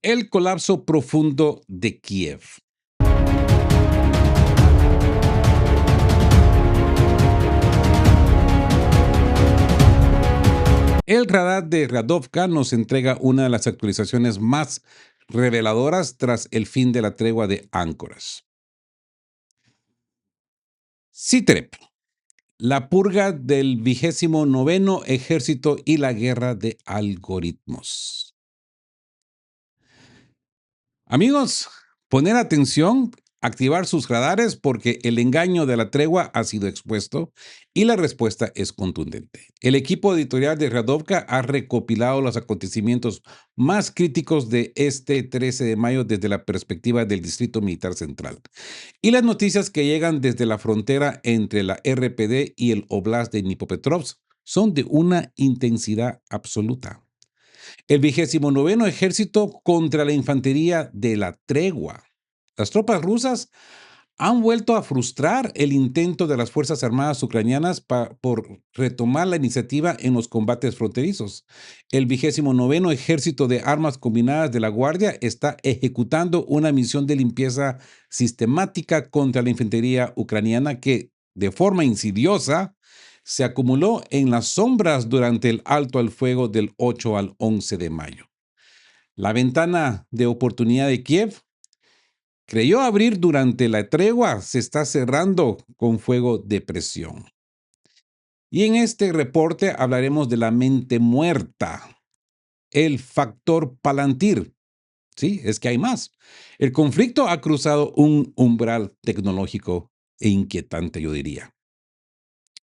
El colapso profundo de Kiev. El radar de Radovka nos entrega una de las actualizaciones más reveladoras tras el fin de la tregua de Áncoras. CITREP, la purga del 29º ejército y la guerra de algoritmos. Amigos, poner atención, activar sus radares porque el engaño de la tregua ha sido expuesto y la respuesta es contundente. El equipo editorial de Radovka ha recopilado los acontecimientos más críticos de este 13 de mayo desde la perspectiva del Distrito Militar Central y las noticias que llegan desde la frontera entre la RPD y el Oblast de Dnipropetrovsk son de una intensidad absoluta. El 29º ejército contra la infantería de la tregua. Las tropas rusas han vuelto a frustrar el intento de las Fuerzas Armadas ucranianas por retomar la iniciativa en los combates fronterizos. El 29º Ejército de Armas Combinadas de la Guardia está ejecutando una misión de limpieza sistemática contra la infantería ucraniana que, de forma insidiosa, se acumuló en las sombras durante el alto al fuego del 8 al 11 de mayo. La ventana de oportunidad de Kiev creyó abrir durante la tregua, se está cerrando con fuego de presión. Y en este reporte hablaremos de la mente muerta, el factor Palantir. Sí, es que hay más. El conflicto ha cruzado un umbral tecnológico e inquietante, yo diría.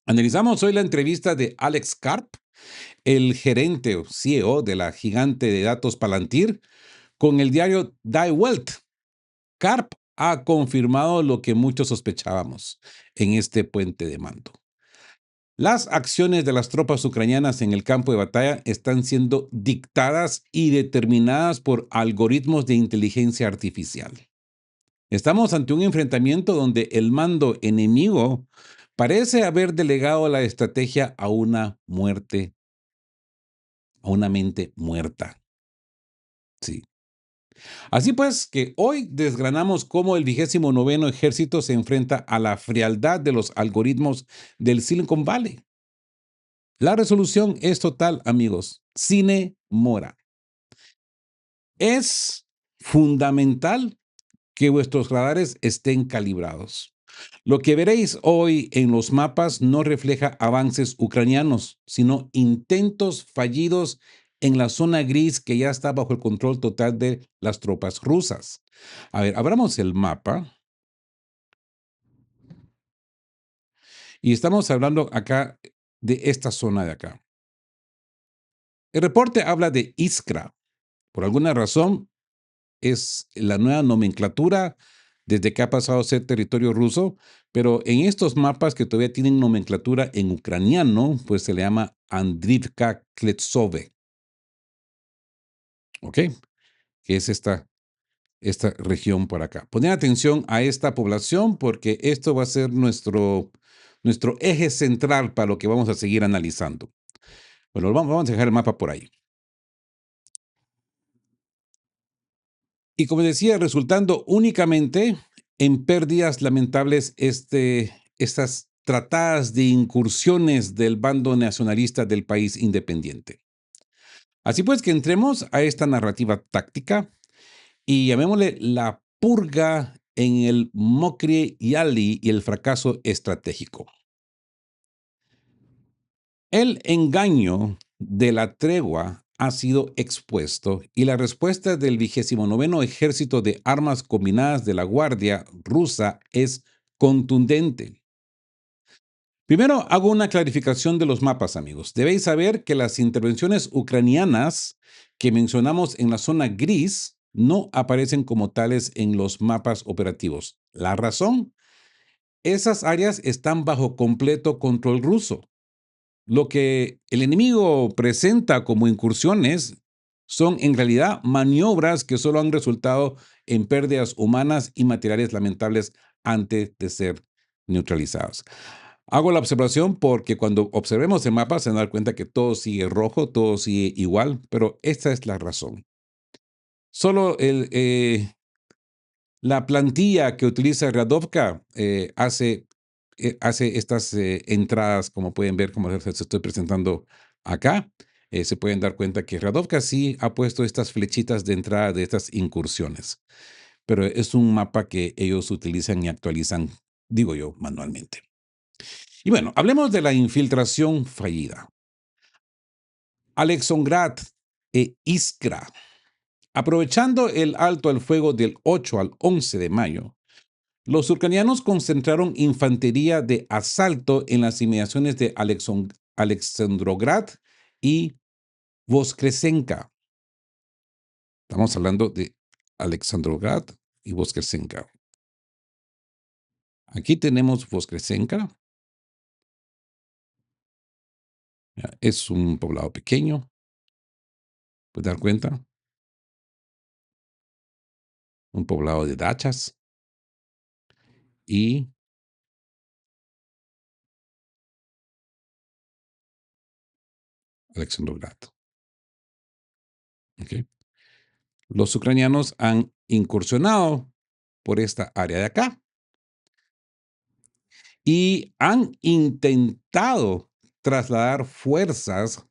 Analizamos hoy la entrevista de Alex Karp, el gerente o CEO de la gigante de datos Palantir, con el diario Die Welt. Karp ha confirmado lo que muchos sospechábamos en este puente de mando. Las acciones de las tropas ucranianas en el campo de batalla están siendo dictadas y determinadas por algoritmos de inteligencia artificial. Estamos ante un enfrentamiento donde el mando enemigo parece haber delegado la estrategia a una mente muerta. Sí. Así pues, que hoy desgranamos cómo el 29º ejército se enfrenta a la frialdad de los algoritmos del Silicon Valley. La resolución es total, amigos. Sine mora. Es fundamental que vuestros radares estén calibrados. Lo que veréis hoy en los mapas no refleja avances ucranianos, sino intentos fallidos en la zona gris que ya está bajo el control total de las tropas rusas. A ver, abramos el mapa y estamos hablando acá de esta zona de acá. El reporte habla de Iskra. Por alguna razón, es la nueva nomenclatura desde que ha pasado a ser territorio ruso, pero en estos mapas que todavía tienen nomenclatura en ucraniano, pues se le llama Andrivka Kletsove. ¿Ok? Que es esta región por acá. Poner atención a esta población porque esto va a ser nuestro eje central para lo que vamos a seguir analizando. Bueno, vamos a dejar el mapa por ahí. Y como decía, resultando únicamente en pérdidas lamentables estas tratadas de incursiones del bando nacionalista del país independiente. Así pues que entremos a esta narrativa táctica y llamémosle la purga en el Mokry Yali y el fracaso estratégico. El engaño de la tregua ha sido expuesto y la respuesta del 29º Ejército de Armas Combinadas de la Guardia rusa es contundente. Primero, hago una clarificación de los mapas, amigos. Debéis saber que las intervenciones ucranianas que mencionamos en la zona gris no aparecen como tales en los mapas operativos. La razón, esas áreas están bajo completo control ruso. Lo que el enemigo presenta como incursiones son en realidad maniobras que solo han resultado en pérdidas humanas y materiales lamentables antes de ser neutralizados. Hago la observación porque cuando observemos el mapa se van a dar cuenta que todo sigue rojo, todo sigue igual, pero esta es la razón. Solo la plantilla que utiliza Radovka hace estas entradas, como pueden ver, como les estoy presentando acá. Se pueden dar cuenta que Radovka sí ha puesto estas flechitas de entrada de estas incursiones, pero es un mapa que ellos utilizan y actualizan, digo yo, manualmente. Y bueno, hablemos de la infiltración fallida. Alexongrad e Iskra. Aprovechando el alto al fuego del 8 al 11 de mayo, los ucranianos concentraron infantería de asalto en las inmediaciones de Alexandrograd y Voskresenka. Estamos hablando de Alexandrograd y Voskresenka. Aquí tenemos Voskresenka. Es un poblado pequeño, puedes dar cuenta, un poblado de dachas y Alexandrograd. ¿Ok? Los ucranianos han incursionado por esta área de acá y han intentado trasladar fuerzas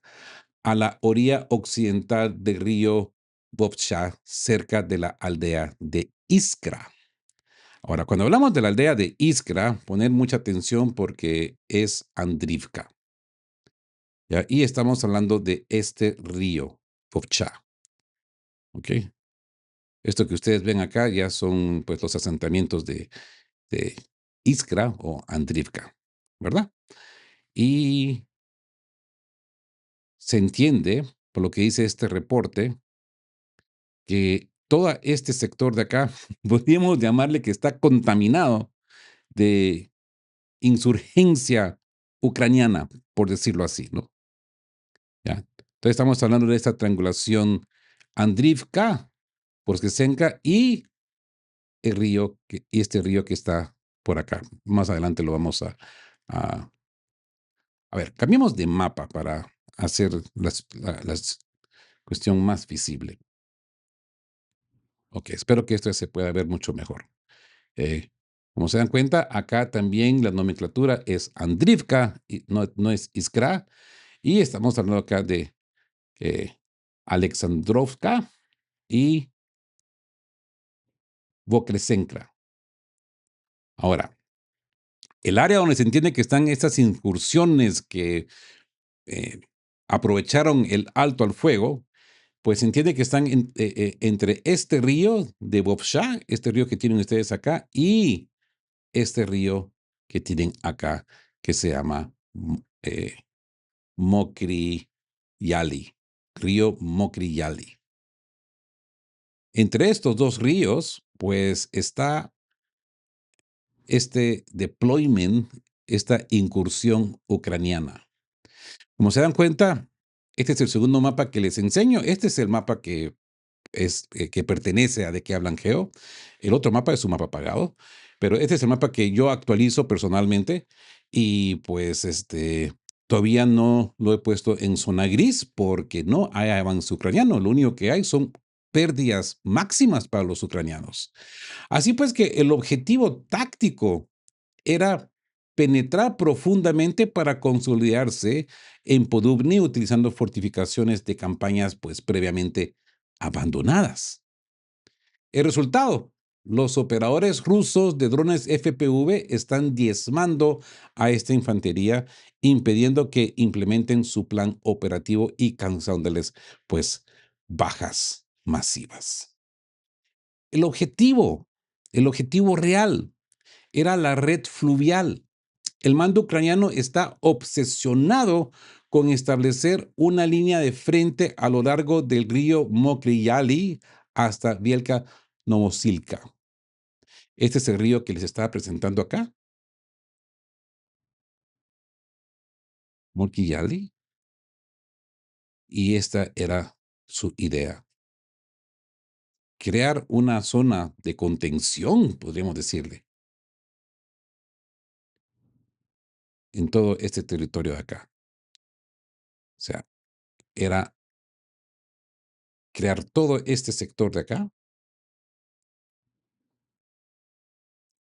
a la orilla occidental del río Vovcha, cerca de la aldea de Iskra. Ahora, cuando hablamos de la aldea de Iskra, poner mucha atención porque es Andrivka. ¿Ya? Y estamos hablando de este río, Vovcha. ¿Ok? Esto que ustedes ven acá ya son pues los asentamientos de Iskra o Andrivka, ¿verdad? Y se entiende, por lo que dice este reporte, que todo este sector de acá, podríamos llamarle que está contaminado de insurgencia ucraniana, por decirlo así, ¿no? ¿Ya? Entonces estamos hablando de esta triangulación Andrivka, Poroskenka y y este río que está por acá. Más adelante lo vamos a a ver, cambiemos de mapa para hacer la cuestión más visible. Ok, espero que esto se pueda ver mucho mejor. Eh, Como se dan cuenta, acá también la nomenclatura es Andrivka, y no es Iskra, y estamos hablando acá de eh, Alexandrovka y Vokresenkra. Ahora, el área donde se entiende que están estas incursiones que eh, aprovecharon el alto al fuego, pues se entiende que están entre este río de Vovcha, este río que tienen ustedes acá, y este río que tienen acá, que se llama Mokri Yali, río Mokri Yali. Entre estos dos ríos, pues está este deployment, esta incursión ucraniana. Como se dan cuenta, este es el segundo mapa que les enseño. Este es el mapa que pertenece a De qué hablan Geo. El otro mapa es un mapa pagado, pero este es el mapa que yo actualizo personalmente y pues todavía no lo he puesto en zona gris porque no hay avance ucraniano. Lo único que hay son pérdidas máximas para los ucranianos. Así pues que el objetivo táctico era penetrar profundamente para consolidarse en Podubny utilizando fortificaciones de campañas pues previamente abandonadas. El resultado, los operadores rusos de drones FPV están diezmando a esta infantería, impidiendo que implementen su plan operativo y causándoles pues bajas masivas. El objetivo, el objetivo real era la red fluvial. El mando ucraniano está obsesionado con establecer una línea de frente a lo largo del río Mokry hasta Vielka Novosilka. Este es el río que les estaba presentando acá, Mokry, y esta era su idea. Crear una zona de contención, podríamos decirle, en todo este territorio de acá. O sea, era crear todo este sector de acá,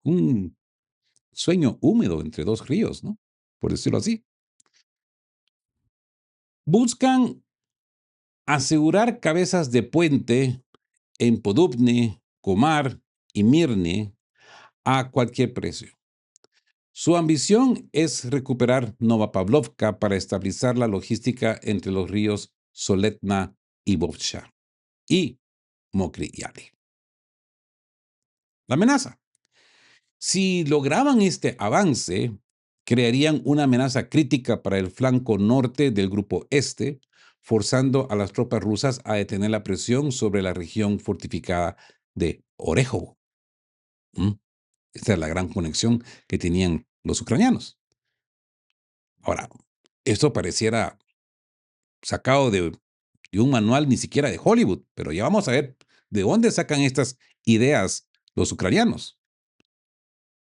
un sueño húmedo entre dos ríos, ¿no? Por decirlo así. Buscan asegurar cabezas de puente en Podupne, Comar y Mirne a cualquier precio. Su ambición es recuperar Nova Pavlovka para estabilizar la logística entre los ríos Soletna y Vovcha y Mokry Yali. La amenaza. Si lograban este avance, crearían una amenaza crítica para el flanco norte del grupo este, forzando a las tropas rusas a detener la presión sobre la región fortificada de Orejo. ¿Mm? Esta es la gran conexión que tenían los ucranianos. Ahora, esto pareciera sacado de un manual ni siquiera de Hollywood, pero ya vamos a ver de dónde sacan estas ideas los ucranianos.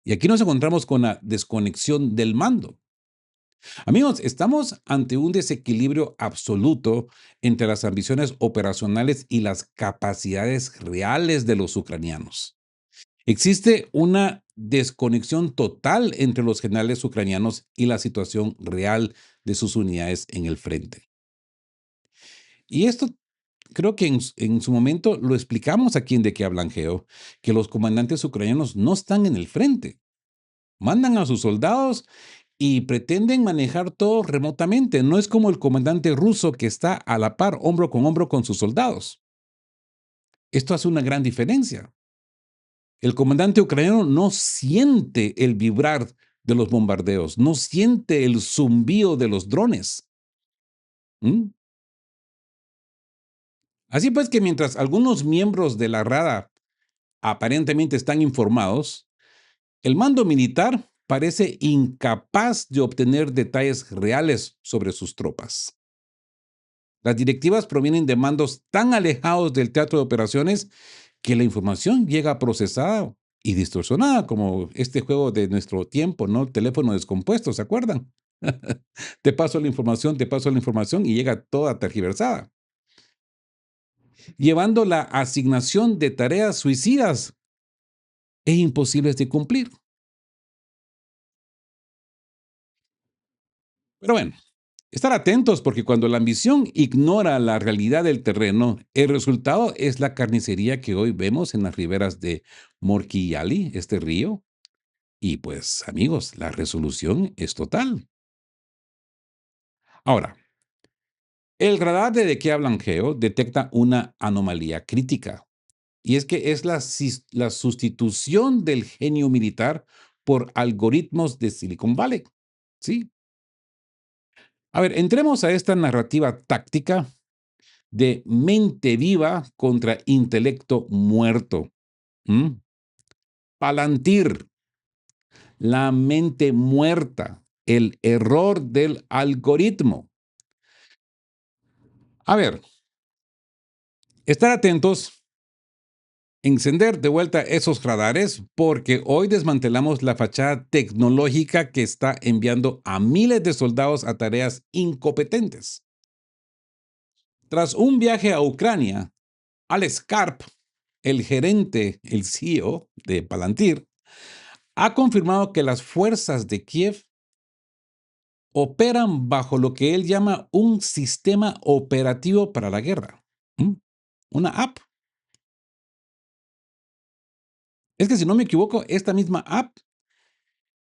Y aquí nos encontramos con la desconexión del mando. Amigos, estamos ante un desequilibrio absoluto entre las ambiciones operacionales y las capacidades reales de los ucranianos. Existe una desconexión total entre los generales ucranianos y la situación real de sus unidades en el frente. Y esto creo que en su momento lo explicamos aquí en De qué hablan Geo, que los comandantes ucranianos no están en el frente. Mandan a sus soldados y pretenden manejar todo remotamente. No es como el comandante ruso que está a la par, hombro con sus soldados. Esto hace una gran diferencia. El comandante ucraniano no siente el vibrar de los bombardeos, no siente el zumbío de los drones. ¿Mm? Así pues que mientras algunos miembros de la Rada aparentemente están informados, el mando militar parece incapaz de obtener detalles reales sobre sus tropas. Las directivas provienen de mandos tan alejados del teatro de operaciones que la información llega procesada y distorsionada, como este juego de nuestro tiempo, ¿no? Teléfono descompuesto, ¿se acuerdan? Te paso la información y llega toda tergiversada, llevando la asignación de tareas suicidas e imposibles de cumplir. Pero bueno, estar atentos porque cuando la ambición ignora la realidad del terreno, el resultado es la carnicería que hoy vemos en las riberas de Morquillali, este río. Y pues, amigos, la resolución es total. Ahora, el radar de qué hablan Geo detecta una anomalía crítica. Y es que es la sustitución del genio militar por algoritmos de Silicon Valley. Sí. A ver, entremos a esta narrativa táctica de mente viva contra intelecto muerto. ¿Mm? Palantir, la mente muerta, el error del algoritmo. A ver, estar atentos, encender de vuelta esos radares porque hoy desmantelamos la fachada tecnológica que está enviando a miles de soldados a tareas incompetentes. Tras un viaje a Ucrania, Alex Karp, el gerente, el CEO de Palantir, ha confirmado que las fuerzas de Kiev operan bajo lo que él llama un sistema operativo para la guerra. ¿Mm? Una app. Es que si no me equivoco, esta misma app,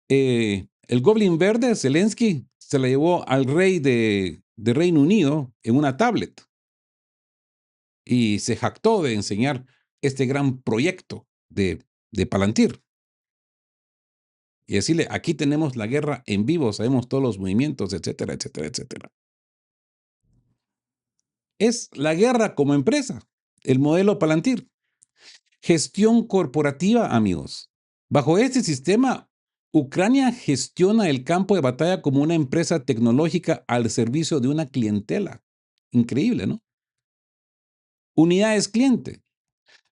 el Goblin Verde, Zelensky, se la llevó al rey de Reino Unido en una tablet y se jactó de enseñar este gran proyecto de Palantir. Y decirle, aquí tenemos la guerra en vivo, sabemos todos los movimientos, etcétera, etcétera, etcétera. Es la guerra como empresa, el modelo Palantir. Gestión corporativa, amigos. Bajo este sistema, Ucrania gestiona el campo de batalla como una empresa tecnológica al servicio de una clientela. Increíble, ¿no? Unidades cliente.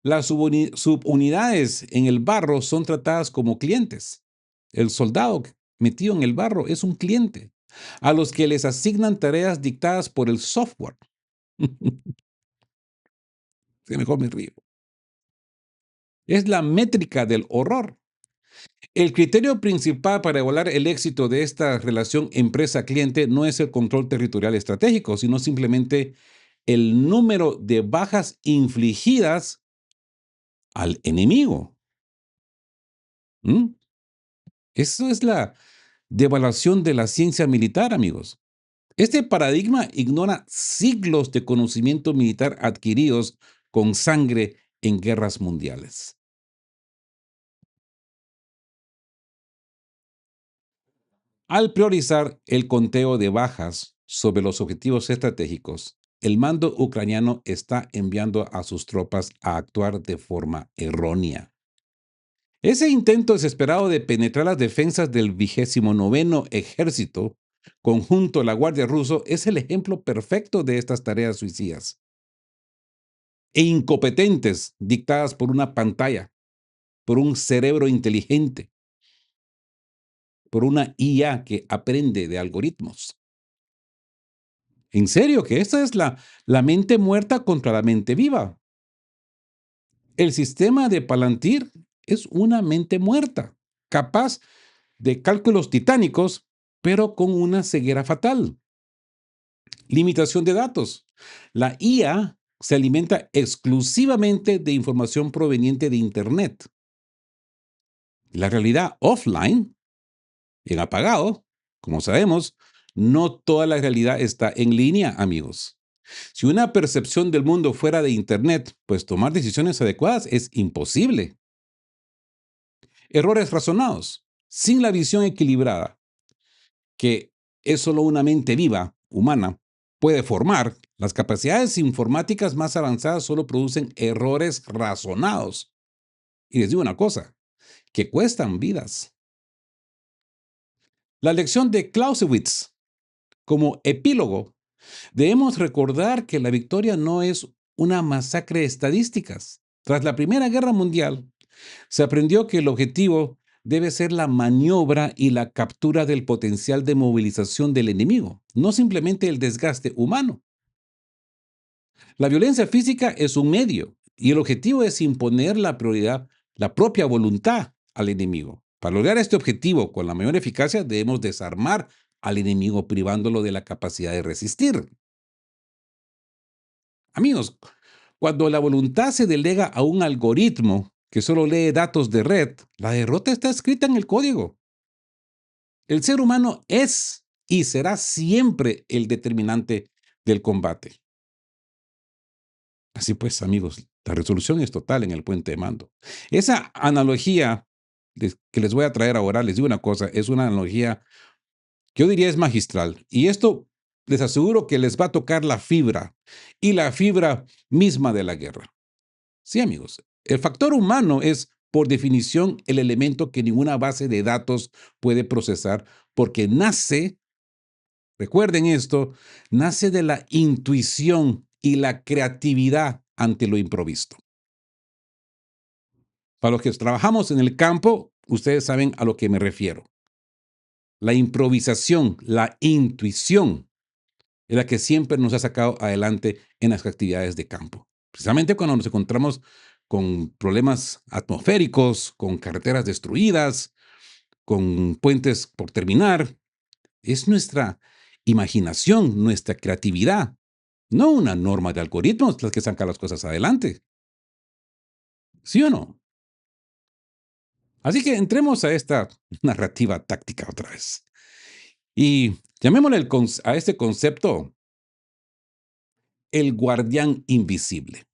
Las subunidades en el barro son tratadas como clientes. El soldado metido en el barro es un cliente, a los que les asignan tareas dictadas por el software. que mejor me río. Es la métrica del horror. El criterio principal para evaluar el éxito de esta relación empresa-cliente no es el control territorial estratégico, sino simplemente el número de bajas infligidas al enemigo. ¿Mm? Eso es la devaluación de la ciencia militar, amigos. Este paradigma ignora siglos de conocimiento militar adquiridos con sangre en guerras mundiales. Al priorizar el conteo de bajas sobre los objetivos estratégicos, el mando ucraniano está enviando a sus tropas a actuar de forma errónea. Ese intento desesperado de penetrar las defensas del 29º Ejército Conjunto de la Guardia Ruso es el ejemplo perfecto de estas tareas suicidas e incompetentes dictadas por una pantalla, por un cerebro inteligente, por una IA que aprende de algoritmos. En serio, que esta es la mente muerta contra la mente viva. El sistema de Palantir es una mente muerta, capaz de cálculos titánicos, pero con una ceguera fatal. Limitación de datos. La IA se alimenta exclusivamente de información proveniente de Internet. La realidad offline, en apagado, como sabemos, no toda la realidad está en línea, amigos. Si una percepción del mundo fuera de Internet, pues tomar decisiones adecuadas es imposible. Errores razonados, sin la visión equilibrada, que es solo una mente viva, humana, puede formar, las capacidades informáticas más avanzadas solo producen errores razonados. Y les digo una cosa, que cuestan vidas. La lección de Clausewitz, como epílogo, debemos recordar que la victoria no es una masacre de estadísticas. Tras la Primera Guerra Mundial, se aprendió que el objetivo debe ser la maniobra y la captura del potencial de movilización del enemigo, no simplemente el desgaste humano. La violencia física es un medio y el objetivo es imponer la prioridad, la propia voluntad al enemigo. Para lograr este objetivo con la mayor eficacia debemos desarmar al enemigo privándolo de la capacidad de resistir. Amigos, cuando la voluntad se delega a un algoritmo que solo lee datos de red, la derrota está escrita en el código. El ser humano es y será siempre el determinante del combate. Así pues, amigos, la resolución es total en el puente de mando. Esa analogía que les voy a traer ahora, les digo una cosa, es una analogía que yo diría es magistral. Y esto les aseguro que les va a tocar la fibra y la fibra misma de la guerra. Sí, amigos, el factor humano es, por definición, el elemento que ninguna base de datos puede procesar porque nace, recuerden esto, nace de la intuición y la creatividad ante lo improvisto. Para los que trabajamos en el campo, ustedes saben a lo que me refiero. La improvisación, la intuición es la que siempre nos ha sacado adelante en las actividades de campo. Precisamente cuando nos encontramos con problemas atmosféricos, con carreteras destruidas, con puentes por terminar, es nuestra imaginación, nuestra creatividad, no una norma de algoritmos las que sacan las cosas adelante. ¿Sí o no? Así que entremos a esta narrativa táctica otra vez. Y llamémosle a este concepto el guardián invisible.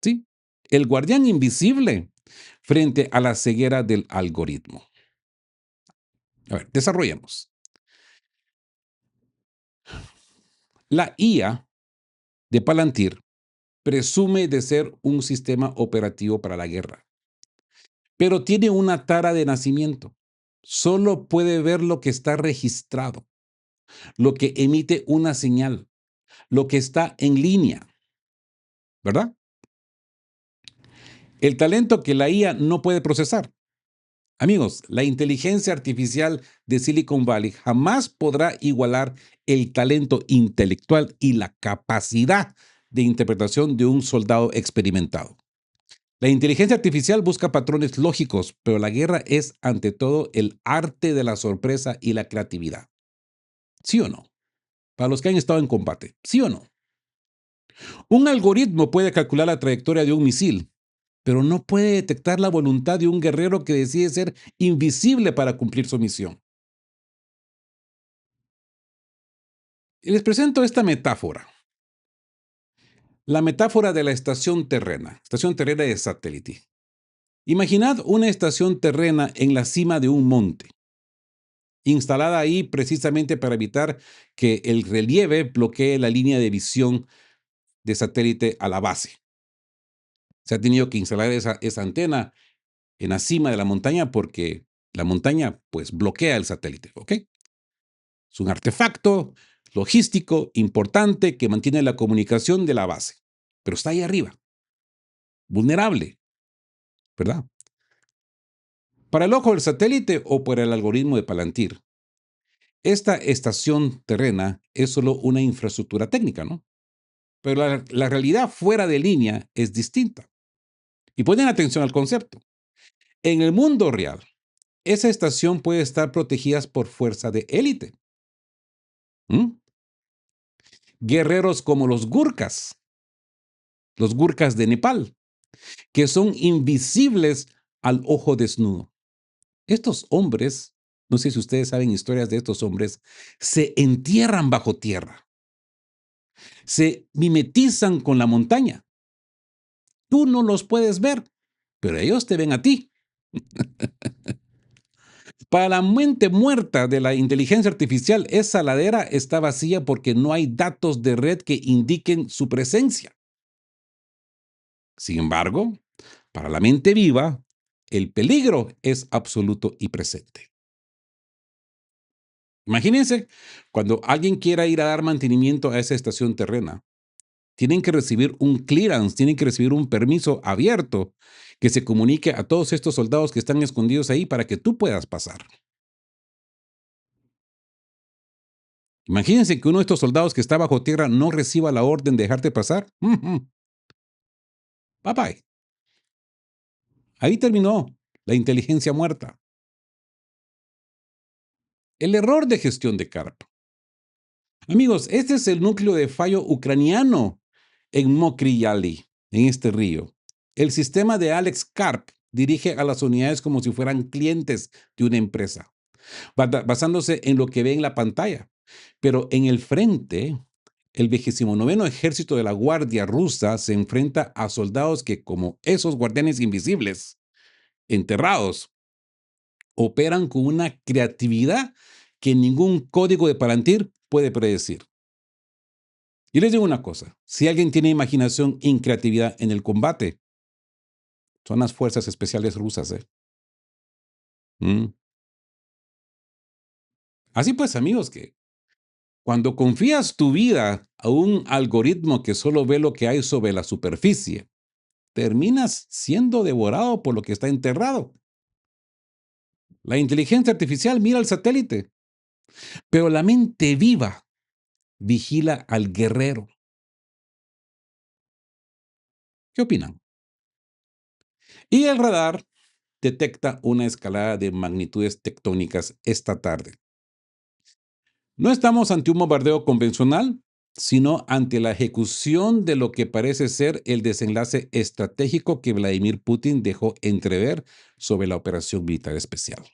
¿Sí? El guardián invisible frente a la ceguera del algoritmo. A ver, desarrollemos. La IA de Palantir presume de ser un sistema operativo para la guerra, pero tiene una tara de nacimiento. Solo puede ver lo que está registrado, lo que emite una señal, lo que está en línea, ¿verdad? El talento que la IA no puede procesar. Amigos, la inteligencia artificial de Silicon Valley jamás podrá igualar el talento intelectual y la capacidad de interpretación de un soldado experimentado. La inteligencia artificial busca patrones lógicos, pero la guerra es ante todo el arte de la sorpresa y la creatividad. ¿Sí o no? Para los que han estado en combate, ¿sí o no? Un algoritmo puede calcular la trayectoria de un misil, pero no puede detectar la voluntad de un guerrero que decide ser invisible para cumplir su misión. Y les presento esta metáfora. La metáfora de la estación terrena de satélite. Imaginad una estación terrena en la cima de un monte, instalada ahí precisamente para evitar que el relieve bloquee la línea de visión de satélite a la base. Se ha tenido que instalar esa antena en la cima de la montaña porque la montaña pues bloquea el satélite, ¿ok? Es un artefacto logístico importante que mantiene la comunicación de la base, pero está ahí arriba, vulnerable, ¿verdad? Para el ojo del satélite o por el algoritmo de Palantir, esta estación terrena es solo una infraestructura técnica, ¿no? Pero la realidad fuera de línea es distinta. Y ponen atención al concepto. En el mundo real, esa estación puede estar protegida por fuerza de élite. ¿Mm? Guerreros como los Gurkhas de Nepal, que son invisibles al ojo desnudo. Estos hombres, no sé si ustedes saben historias de estos hombres, se entierran bajo tierra, se mimetizan con la montaña. Tú no los puedes ver, pero ellos te ven a ti. Para la mente muerta de la inteligencia artificial, esa ladera está vacía porque no hay datos de red que indiquen su presencia. Sin embargo, para la mente viva, el peligro es absoluto y presente. Imagínense, cuando alguien quiera ir a dar mantenimiento a esa estación terrena, tienen que recibir un clearance, tienen que recibir un permiso abierto que se comunique a todos estos soldados que están escondidos ahí para que tú puedas pasar. Imagínense que uno de estos soldados que está bajo tierra no reciba la orden de dejarte pasar. Bye bye. Ahí terminó la inteligencia muerta. El error de gestión de CARP. Amigos, este es el núcleo de fallo ucraniano en Mokry Yali, en este río. El sistema de Alex Karp dirige a las unidades como si fueran clientes de una empresa, basándose en lo que ve en la pantalla. Pero en el frente, el 29º Ejército de la Guardia Rusa se enfrenta a soldados que, como esos guardianes invisibles, enterrados, operan con una creatividad que ningún código de Palantir puede predecir. Y les digo una cosa, si alguien tiene imaginación y creatividad en el combate, son las fuerzas especiales rusas, ¿eh? Mm. Así pues, amigos, que cuando confías tu vida a un algoritmo que solo ve lo que hay sobre la superficie, terminas siendo devorado por lo que está enterrado. La inteligencia artificial mira al satélite, pero la mente viva vigila al guerrero. ¿Qué opinan? Y el radar detecta una escalada de magnitudes tectónicas esta tarde. No estamos ante un bombardeo convencional, sino ante la ejecución de lo que parece ser el desenlace estratégico que Vladimir Putin dejó entrever sobre la operación militar especial.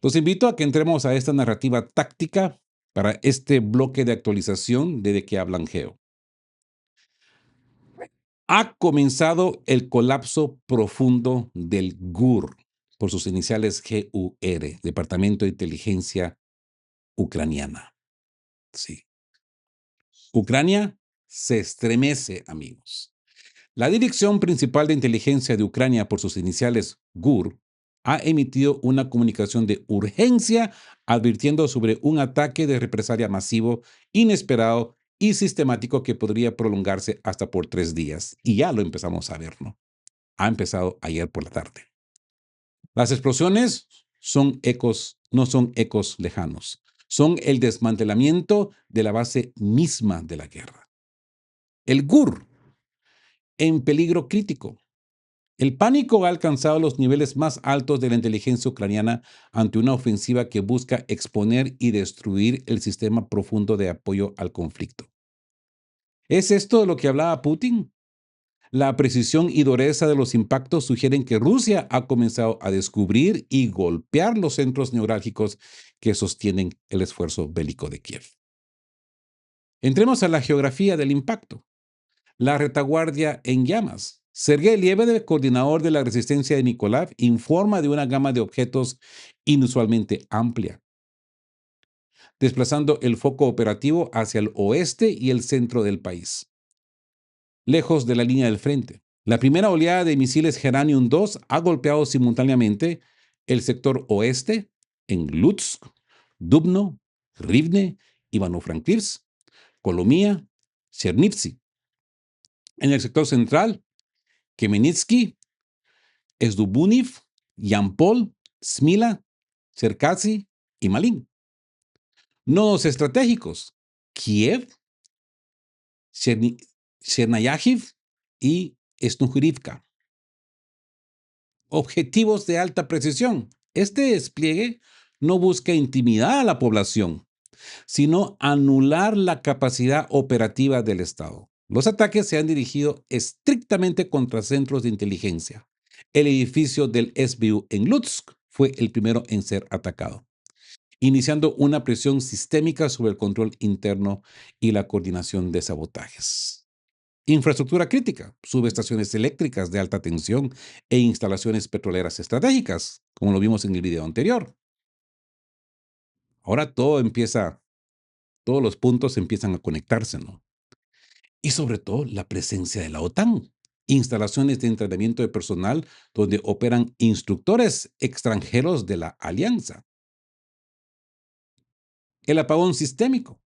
Los invito a que entremos a esta narrativa táctica para este bloque de actualización de qué hablan Geo. Ha comenzado el colapso profundo del GUR, por sus iniciales GUR, Departamento de Inteligencia Ucraniana. Sí. Ucrania se estremece, amigos. La Dirección Principal de Inteligencia de Ucrania, por sus iniciales GUR, ha emitido una comunicación de urgencia advirtiendo sobre un ataque de represalia masivo, inesperado y sistemático que podría prolongarse hasta por 3 días. Y ya lo empezamos a ver, ¿no? Ha empezado ayer por la tarde. Las explosiones no son ecos lejanos. Son el desmantelamiento de la base misma de la guerra. El GUR, en peligro crítico. El pánico ha alcanzado los niveles más altos de la inteligencia ucraniana ante una ofensiva que busca exponer y destruir el sistema profundo de apoyo al conflicto. ¿Es esto de lo que hablaba Putin? La precisión y dureza de los impactos sugieren que Rusia ha comenzado a descubrir y golpear los centros neurálgicos que sostienen el esfuerzo bélico de Kiev. Entremos a la geografía del impacto. La retaguardia en llamas. Sergei Liebedev, coordinador de la resistencia de Nikolai, informa de una gama de objetos inusualmente amplia, desplazando el foco operativo hacia el oeste y el centro del país, lejos de la línea del frente. La primera oleada de misiles Geranium 2 ha golpeado simultáneamente el sector oeste en Lutsk, Dubno, Rivne, Ivano-Frankivsk, Kolomia, Chernivtsi. En el sector central, Khmelnytsky, Esdubuniv, Yampol, Smila, Cherkasy y Malin. Nodos estratégicos, Kiev, Chernayahiv y Snugurivka. Objetivos de alta precisión. Este despliegue no busca intimidar a la población, sino anular la capacidad operativa del Estado. Los ataques se han dirigido estrictamente contra centros de inteligencia. El edificio del SBU en Lutsk fue el primero en ser atacado, iniciando una presión sistémica sobre el control interno y la coordinación de sabotajes. Infraestructura crítica, subestaciones eléctricas de alta tensión e instalaciones petroleras estratégicas, como lo vimos en el video anterior. Ahora todos los puntos empiezan a conectarse, ¿no? Y sobre todo la presencia de la OTAN. Instalaciones de entrenamiento de personal donde operan instructores extranjeros de la alianza. El apagón sistémico.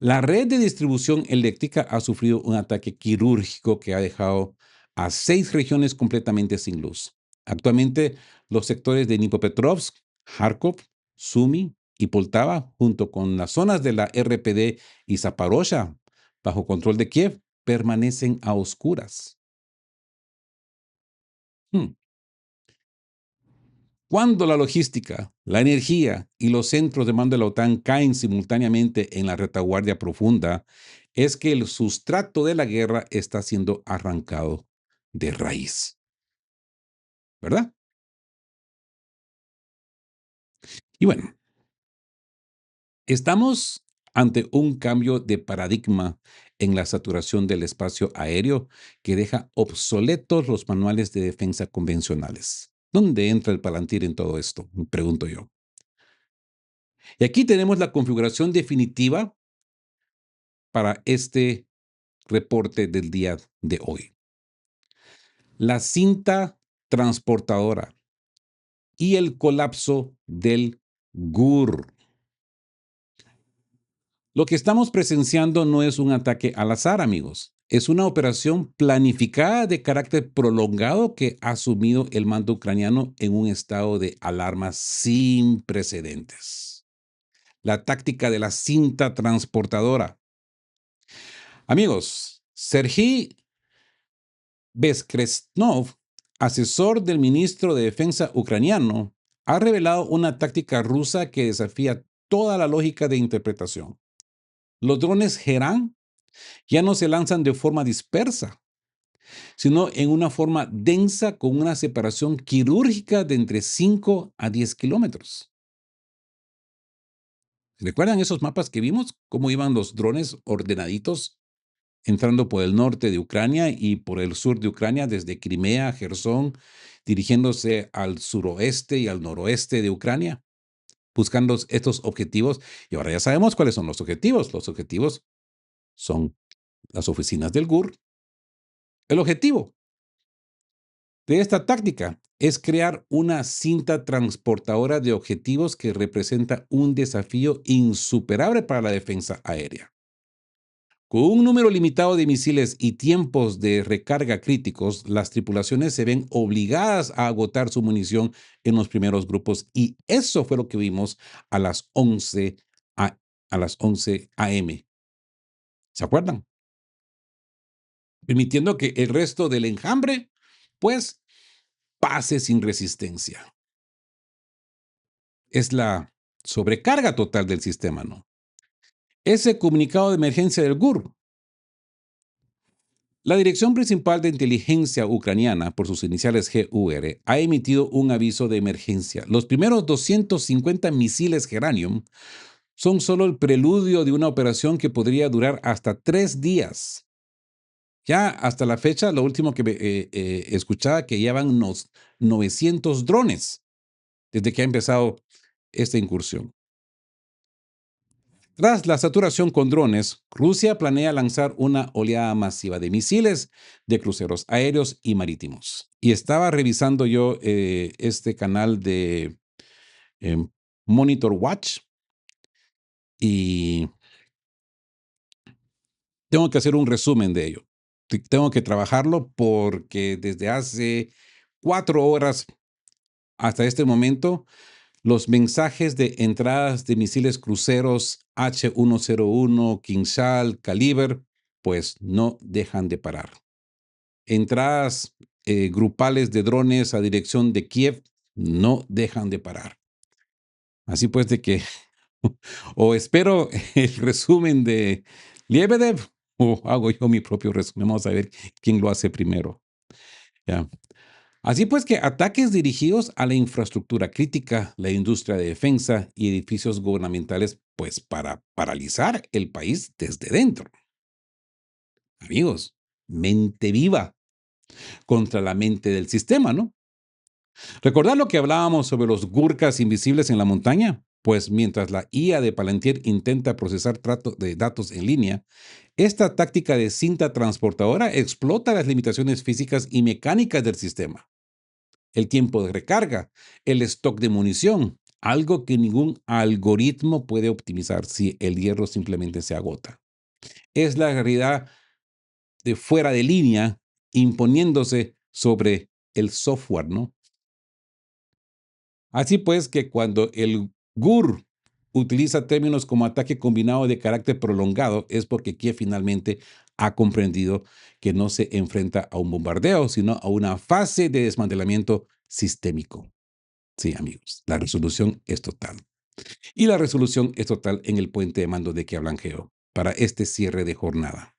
La red de distribución eléctrica ha sufrido un ataque quirúrgico que ha dejado a 6 regiones completamente sin luz. Actualmente, los sectores de Dnipropetrovsk, Kharkov, Sumy y Poltava, junto con las zonas de la RPD y Zaporozhia, bajo control de Kiev, permanecen a oscuras. Hmm. Cuando la logística, la energía y los centros de mando de la OTAN caen simultáneamente en la retaguardia profunda, es que el sustrato de la guerra está siendo arrancado de raíz, ¿verdad? Y bueno, estamos ante un cambio de paradigma en la saturación del espacio aéreo que deja obsoletos los manuales de defensa convencionales. ¿Dónde entra el Palantir en todo esto? Me pregunto yo. Y aquí tenemos la configuración definitiva para este reporte del día de hoy. La cinta transportadora y el colapso del GUR. Lo que estamos presenciando no es un ataque al azar, amigos. Es una operación planificada de carácter prolongado que ha sumido el mando ucraniano en un estado de alarma sin precedentes. La táctica de la cinta transportadora. Amigos, Sergei Bezkresnov, asesor del ministro de Defensa ucraniano, ha revelado una táctica rusa que desafía toda la lógica de interpretación. Los drones Geran ya no se lanzan de forma dispersa, sino en una forma densa con una separación quirúrgica de entre 5 a 10 kilómetros. ¿Recuerdan esos mapas que vimos? ¿Cómo iban los drones ordenaditos entrando por el norte de Ucrania y por el sur de Ucrania, desde Crimea, Jersón, dirigiéndose al suroeste y al noroeste de Ucrania, buscando estos objetivos? Y ahora ya sabemos cuáles son los objetivos. Los objetivos son las oficinas del GUR. El objetivo de esta táctica es crear una cinta transportadora de objetivos que representa un desafío insuperable para la defensa aérea. Con un número limitado de misiles y tiempos de recarga críticos, las tripulaciones se ven obligadas a agotar su munición en los primeros grupos, y eso fue lo que vimos a las 11 a las 11 a.m. ¿Se acuerdan? permitiendo que el resto del enjambre, pues, pase sin resistencia. Es la sobrecarga total del sistema, ¿no? Ese comunicado de emergencia del GUR. La Dirección Principal de Inteligencia Ucraniana, por sus iniciales GUR, ha emitido un aviso de emergencia. Los primeros 250 misiles Geranium son solo el preludio de una operación que podría durar hasta 3 días. Ya hasta la fecha, lo último que escuchaba, que llevan unos 900 drones desde que ha empezado esta incursión. Tras la saturación con drones, Rusia planea lanzar una oleada masiva de misiles de cruceros aéreos y marítimos. Y estaba revisando yo este canal de em, Monitor Watch y tengo que hacer un resumen de ello. Tengo que trabajarlo porque desde hace 4 horas hasta este momento, los mensajes de entradas de misiles cruceros H-101, Kinzhal, Caliber, pues no dejan de parar. Entradas grupales de drones a dirección de Kiev no dejan de parar. Así pues de que o espero el resumen de Liebedev o hago yo mi propio resumen. Vamos a ver quién lo hace primero. Ya. Así pues que ataques dirigidos a la infraestructura crítica, la industria de defensa y edificios gubernamentales, pues para paralizar el país desde dentro. Amigos, mente viva contra la mente del sistema, ¿no? ¿Recordar lo que hablábamos sobre los gurkas invisibles en la montaña? Pues mientras la IA de Palantir intenta procesar de datos en línea, esta táctica de cinta transportadora explota las limitaciones físicas y mecánicas del sistema. El tiempo de recarga, el stock de munición, algo que ningún algoritmo puede optimizar si el hierro simplemente se agota. Es la realidad de fuera de línea imponiéndose sobre el software, ¿no? Así pues que cuando el GUR utiliza términos como ataque combinado de carácter prolongado es porque Kiev finalmente ha comprendido que no se enfrenta a un bombardeo, sino a una fase de desmantelamiento sistémico. Sí, amigos, la resolución es total. Y la resolución es total en el puente de mando de que hablan Geo para este cierre de jornada,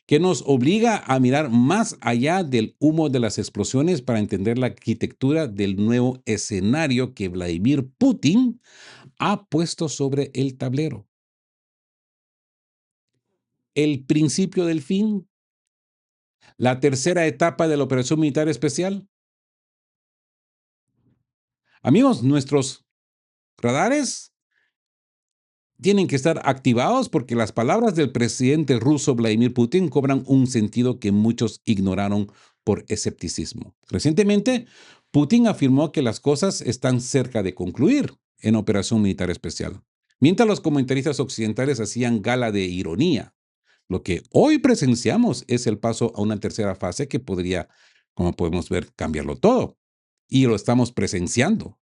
que nos obliga a mirar más allá del humo de las explosiones para entender la arquitectura del nuevo escenario que Vladimir Putin ha puesto sobre el tablero. El principio del fin, la tercera etapa de la operación militar especial. Amigos, nuestros radares tienen que estar activados porque las palabras del presidente ruso Vladimir Putin cobran un sentido que muchos ignoraron por escepticismo. Recientemente, Putin afirmó que las cosas están cerca de concluir en operación militar especial, mientras los comentaristas occidentales hacían gala de ironía. Lo que hoy presenciamos es el paso a una tercera fase que podría, como podemos ver, cambiarlo todo. Y lo estamos presenciando,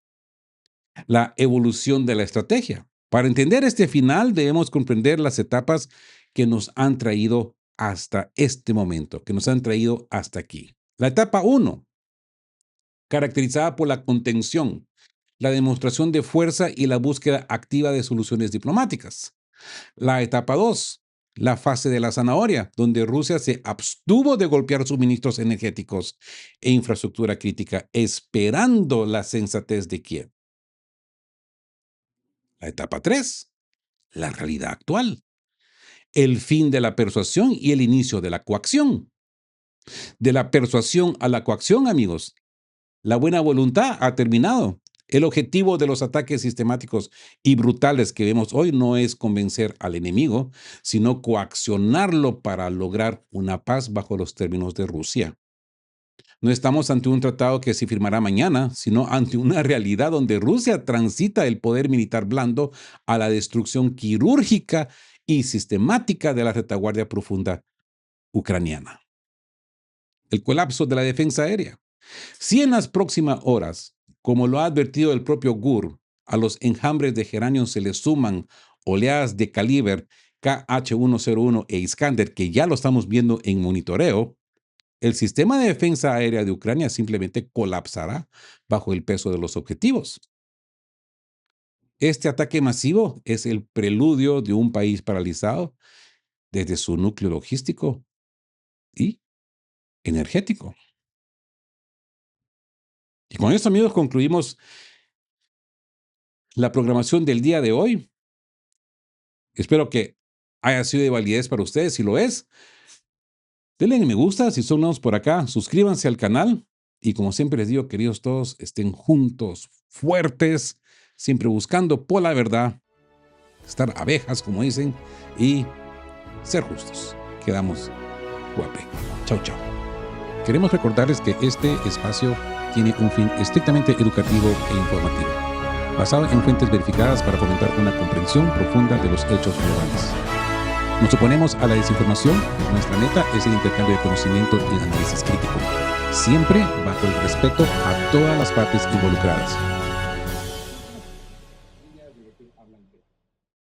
la evolución de la estrategia. Para entender este final debemos comprender las etapas que nos han traído hasta este momento, que nos han traído hasta aquí. La etapa 1, caracterizada por la contención, la demostración de fuerza y la búsqueda activa de soluciones diplomáticas. La etapa 2, la fase de la zanahoria, donde Rusia se abstuvo de golpear suministros energéticos e infraestructura crítica, esperando la sensatez de Kiev. La etapa 3, la realidad actual, el fin de la persuasión y el inicio de la coacción. De la persuasión a la coacción, amigos, la buena voluntad ha terminado. El objetivo de los ataques sistemáticos y brutales que vemos hoy no es convencer al enemigo, sino coaccionarlo para lograr una paz bajo los términos de Rusia. No estamos ante un tratado que se firmará mañana, sino ante una realidad donde Rusia transita del poder militar blando a la destrucción quirúrgica y sistemática de la retaguardia profunda ucraniana. El colapso de la defensa aérea. Si en las próximas horas, como lo ha advertido el propio GUR, a los enjambres de geranio se le suman oleadas de calibre KH-101 e Iskander, que ya lo estamos viendo en monitoreo, el sistema de defensa aérea de Ucrania simplemente colapsará bajo el peso de los objetivos. Este ataque masivo es el preludio de un país paralizado desde su núcleo logístico y energético. Y con esto, amigos, concluimos la programación del día de hoy. Espero que haya sido de validez para ustedes. Si lo es, denle me gusta. Si son nuevos por acá, suscríbanse al canal. Y como siempre les digo, queridos todos, estén juntos, fuertes, siempre buscando por la verdad, estar abejas, como dicen, y ser justos. Quedamos guape. Chau, chau. Queremos recordarles que este espacio tiene un fin estrictamente educativo e informativo, basado en fuentes verificadas para fomentar una comprensión profunda de los hechos globales. Nos oponemos a la desinformación. Nuestra meta es el intercambio de conocimiento y análisis crítico, siempre bajo el respeto a todas las partes involucradas.